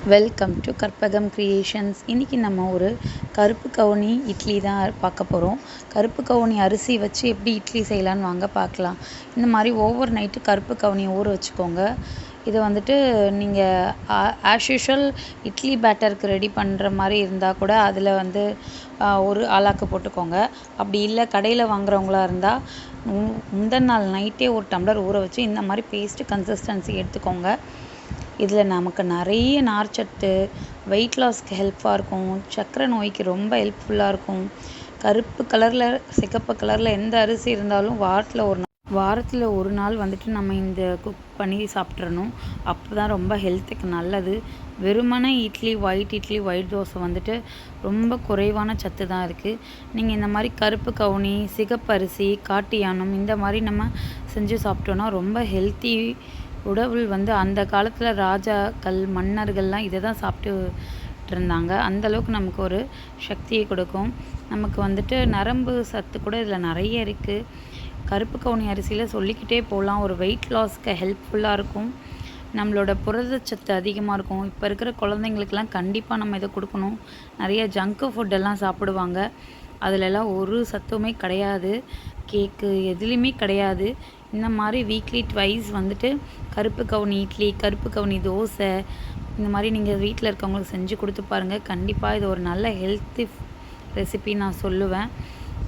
Welcome to Karpagam creations. இன்றைக்கி நம்ம ஒரு கருப்பு கவுனி இட்லி தான் பார்க்க போகிறோம். கருப்பு கவுனி அரிசி வச்சு எப்படி இட்லி செய்யலான்னு வாங்க பார்க்கலாம். இந்த மாதிரி ஓவர் நைட்டு கருப்பு கவுனியை ஊற வச்சுக்கோங்க. இதை வந்துட்டு நீங்கள் ஆஸ் யூஷுவல் இட்லி பேட்டருக்கு ரெடி பண்ணுற மாதிரி இருந்தால் கூட அதில் வந்து ஒரு ஆளாக்கு போட்டுக்கோங்க. அப்படி இல்லை கடையில் வாங்குறவங்களா இருந்தால் முந்தின நாள் நைட்டே ஒரு டம்ளர் ஊற வச்சு இந்த மாதிரி பேஸ்ட்டு கன்சிஸ்டன்சி எடுத்துக்கோங்க. இதில் நமக்கு நிறைய நார்ச்சத்து, வெயிட் லாஸ்க்கு ஹெல்ப்பாக இருக்கும், சர்க்கரை நோய்க்கு ரொம்ப ஹெல்ப்ஃபுல்லாக இருக்கும். கருப்பு கலரில் சிகப்பு கலரில் எந்த அரிசி இருந்தாலும் வாரத்தில் ஒரு நாள் வந்துட்டு நம்ம இந்த குக் பண்ணி சாப்பிட்றணும். அப்போ தான் ரொம்ப ஹெல்த்துக்கு நல்லது. வெறுமனே ஒயிட் இட்லி ஒயிட் தோசை வந்துட்டு ரொம்ப குறைவான சத்து தான் இருக்குது. நீங்கள் இந்த மாதிரி கருப்பு கவுனி, சிகப்பு அரிசி, காட்டு யானம் இந்த மாதிரி நம்ம செஞ்சு சாப்பிட்டோன்னா ரொம்ப ஹெல்த்தி. உடல் வந்து அந்த காலத்தில் ராஜாக்கள், மன்னர்கள்லாம் இதை தான் சாப்பிட்டுட்டு இருந்தாங்க. அந்தளவுக்கு நமக்கு ஒரு சக்தியை கொடுக்கும். நமக்கு வந்துட்டு நரம்பு சத்து கூட இதில் நிறைய இருக்குது. கருப்பு கவுனி அரிசியில் சொல்லிக்கிட்டே போகலாம். ஒரு வெயிட் லாஸ்க்கு ஹெல்ப்ஃபுல்லாக இருக்கும். நம்மளோட புரதச்சத்து அதிகமாக இருக்கும். இப்போ இருக்கிற குழந்தைங்களுக்கெல்லாம் கண்டிப்பாக நம்ம இதை கொடுக்கணும். நிறைய ஜங்க்கு ஃபுட்டெல்லாம் சாப்பிடுவாங்க. அதிலெல்லாம் ஒரு சத்துமே கிடையாது. கேக்கு எதுலேயுமே கிடையாது. இந்த மாதிரி வீக்லி ட்வைஸ் வந்துட்டு கருப்பு கவுனி இட்லி, கருப்பு கவுனி தோசை இந்த மாதிரி நீங்கள் வீட்டில் இருக்கவங்களுக்கு செஞ்சு கொடுத்து பாருங்கள். கண்டிப்பாக இது ஒரு நல்ல ஹெல்த்தி ரெசிபி நான் சொல்லுவேன்.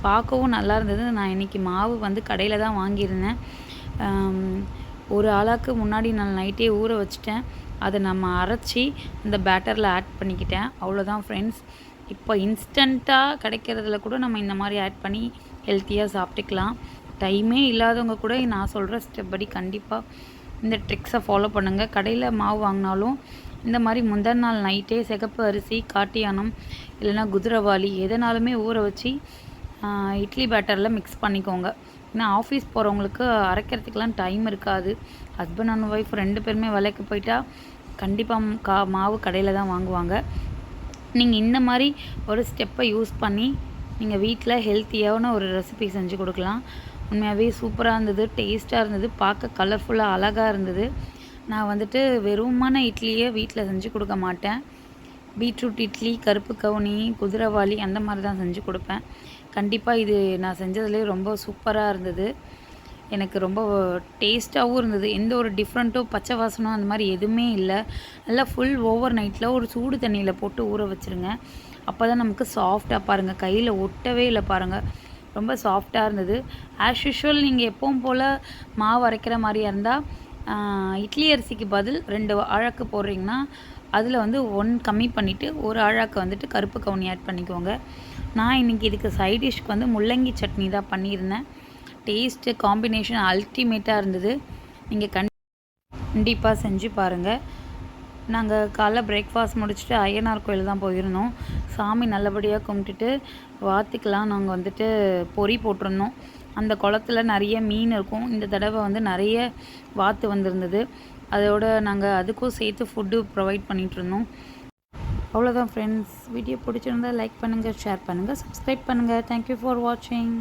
பார்க்கவும் நல்லா இருந்தது. நான் இன்றைக்கி மாவு வந்து கடையில் தான் வாங்கியிருந்தேன். ஒரு ஆளாக்கு முன்னாடி நான் நைட்டே ஊற வச்சுட்டேன். அதை நம்ம அரைச்சி அந்த பேட்டரில் ஆட் பண்ணிக்கிட்டேன். அவ்வளோதான் ஃப்ரெண்ட்ஸ். இப்போ இன்ஸ்டண்ட்டாக கிடைக்கிறதுல கூட நம்ம இந்த மாதிரி ஆட் பண்ணி ஹெல்த்தியாக சாப்பிட்டுக்கலாம். டைமே இல்லாதவங்க கூட நான் சொல்கிற ஸ்டெப் படி கண்டிப்பாக இந்த ட்ரிக்ஸை ஃபாலோ பண்ணுங்கள். கடையில் மாவு வாங்கினாலும் இந்த மாதிரி முந்தின நாள் நைட்டே சிகப்பு அரிசி, காட்டு யானம் இல்லைன்னா குதிரைவாலி எதனாலுமே ஊற வச்சு இட்லி பேட்டரில் மிக்ஸ் பண்ணிக்கோங்க. ஏன்னா ஆஃபீஸ் போகிறவங்களுக்கு அரைக்கிறதுக்கெலாம் டைம் இருக்காது. ஹஸ்பண்ட் அண்ட் ஒய்ஃப் 2 பேருமே வேலைக்கு போயிட்டா கண்டிப்பாக மாவு கடையில் தான் வாங்குவாங்க. நீங்கள் இந்த மாதிரி ஒரு ஸ்டெப்பை யூஸ் பண்ணி நீங்கள் வீட்டில் ஹெல்த்தியான ஒரு ரெசிபி செஞ்சு கொடுக்கலாம். உண்மையாகவே சூப்பராக இருந்தது, டேஸ்ட்டாக இருந்தது, பார்க்க கலர்ஃபுல்லாக அழகாக இருந்தது. நான் வந்துட்டு வெறுமான இட்லியை வீட்டில் செஞ்சு கொடுக்க மாட்டேன். பீட்ரூட் இட்லி, கருப்பு கவுனி, குதிரைவாலி அந்த மாதிரி தான் செஞ்சு கொடுப்பேன். கண்டிப்பாக இது நான் செஞ்சதுலேயே ரொம்ப சூப்பராக இருந்தது. எனக்கு ரொம்ப டேஸ்ட்டாகவும் இருந்தது. எந்த ஒரு டிஃப்ரெண்ட்டோ பச்சை வாசனோ அந்த மாதிரி எதுவுமே இல்லை. நல்லா ஃபுல் ஓவர் நைட்டில் ஒரு சூடு தண்ணியில் போட்டு ஊற வச்சுருங்க. அப்போ தான் நமக்கு சாஃப்டாக பாருங்கள், கையில் ஒட்டவே இல்லை பாருங்கள், ரொம்ப சாஃப்டாக இருந்தது. ஆஸ் யூஷுவல் நீங்கள் எப்பவும் போல் மாவு அரைக்கிற மாதிரியா இருந்தால் இட்லி அரிசிக்கு பதில் 2 ஆழாக்கு போடுறீங்கன்னா அதில் வந்து 1 கம்மி பண்ணிவிட்டு ஒரு ஆழாக்கு வந்துட்டு கருப்பு கவுனி ஆட் பண்ணிக்கோங்க. நான் இன்றைக்கி இதுக்கு சைட் டிஷ்க்கு வந்து முள்ளங்கி சட்னி தான் பண்ணியிருந்தேன். டேஸ்ட்டு காம்பினேஷன் அல்டிமேட்டாக இருந்தது. நீங்கள் கண்டிப்பாக செஞ்சு பாருங்கள். நாங்கள் காலைல பிரேக்ஃபாஸ்ட் முடிச்சுட்டு ஐயனார் கோயில் தான் போயிருந்தோம். சாமி நல்லபடியாக கும்பிட்டுட்டு வாத்துக்கெலாம் நாங்கள் வந்துட்டு பொறி போட்டிருந்தோம். அந்த குளத்துல நிறைய மீன் இருக்கும். இந்த தடவை வந்து நிறைய வாத்து வந்திருந்தது. அதோடு நாங்கள் அதுக்கும் சேர்த்து ஃபுட்டு ப்ரொவைட் பண்ணிகிட்ருந்தோம். அவ்வளோதான் ஃப்ரெண்ட்ஸ். வீடியோ பிடிச்சிருந்தால் லைக் பண்ணுங்கள், ஷேர் பண்ணுங்கள், சப்ஸ்கிரைப் பண்ணுங்கள். தேங்க்யூ ஃபார் வாட்சிங்.